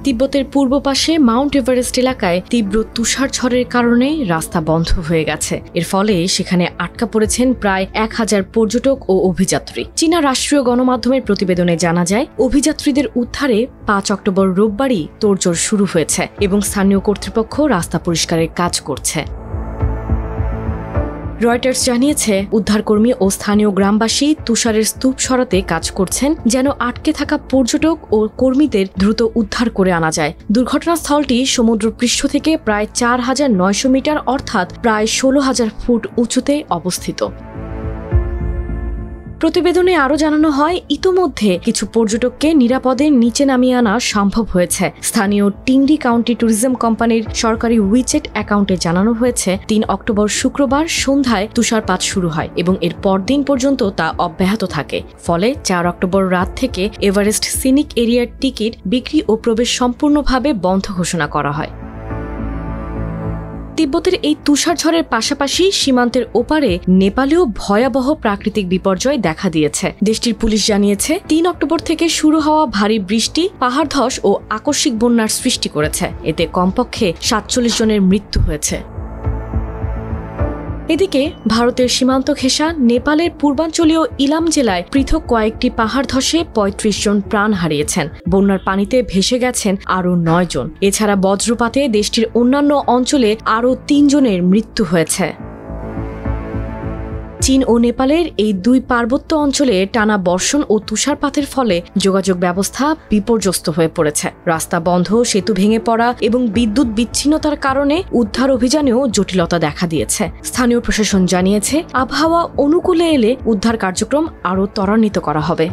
তিব্বতের পূর্ব পাশে Mount Everest এলাকায় তীব্র তুষারঝড়ের কারণে রাস্তা বন্ধ হয়ে গেছে। এর ফলে সেখানে আটকা পড়েছেন প্রায় 1000 পর্যটক ও অভিযাত্রী। চীনা রাষ্ট্রীয় গণমাধ্যমের প্রতিবেদনে জানা যায়, অভিযাত্রীদের উদ্ধারে 5 অক্টোবর রোববারই তোড়জোড় শুরু হয়েছে এবং স্থানীয় কর্তৃপক্ষ রাস্তা পরিষ্কারের কাজ করছে। রয়টার্স জানিয়েছে, উদ্ধারকর্মী ও স্থানীয় গ্রামবাসী তুষারের স্তূপ সরাতে কাজ করছেন যেন আটকে থাকা পর্যটক ও কর্মীদের দ্রুত উদ্ধার করে আনা যায়। দুর্ঘটনাস্থলটি সমুদ্রপৃষ্ঠ থেকে প্রায় 4900 মিটার অর্থাৎ প্রায় 16000 ফুট উঁচুতে অবস্থিত। প্রতিবেদনে আরও জানানো হয়, ইতোমধ্যে কিছু পর্যটককে নিরাপদে নিচে নামিয়ে আনা সম্ভব হয়েছে। স্থানীয় টিংরি কাউন্টি ট্যুরিজম কোম্পানির সরকারি উইচেট অ্যাকাউন্টে জানানো হয়েছে, 3 অক্টোবর শুক্রবার সন্ধ্যায় তুষারপাত শুরু হয় এবং এর পরদিন পর্যন্ত তা অব্যাহত থাকে। ফলে 4 অক্টোবর রাত থেকে এভারেস্ট সিনিক এরিয়ার টিকিট বিক্রি ও প্রবেশ সম্পূর্ণভাবে বন্ধ ঘোষণা করা হয়। তিব্বতের এই তুষারঝড়ের পাশাপাশি সীমান্তের ওপারে নেপালেও ভয়াবহ প্রাকৃতিক বিপর্যয় দেখা দিয়েছে। দেশটির পুলিশ জানিয়েছে, 3 অক্টোবর থেকে শুরু হওয়া ভারী বৃষ্টি পাহাড় ধস ও আকস্মিক বন্যার সৃষ্টি করেছে। এতে কমপক্ষে 47 জনের মৃত্যু হয়েছে। এদিকে ভারতের সীমান্ত ঘেঁষা নেপালের পূর্বাঞ্চলীয় ইলাম জেলায় পৃথক কয়েকটি পাহাড় ধসে 35 জন প্রাণ হারিয়েছেন। বন্যার পানিতে ভেসে গেছেন আরও 9 জন। এছাড়া বজ্রপাতে দেশটির অন্যান্য অঞ্চলে আরও 3 জনের মৃত্যু হয়েছে। চীন ও নেপালের এই দুই পার্বত্য অঞ্চলে টানা বর্ষণ ও তুষারপাতের ফলে যোগাযোগ ব্যবস্থা বিপর্যস্ত হয়ে পড়েছে। রাস্তা বন্ধ, সেতু ভেঙে পড়া এবং বিদ্যুৎ বিচ্ছিন্নতার কারণে উদ্ধার অভিযানেও জটিলতা দেখা দিয়েছে। স্থানীয় প্রশাসন জানিয়েছে, আবহাওয়া অনুকূলে এলে উদ্ধার কার্যক্রম আরও ত্বরান্বিত করা হবে।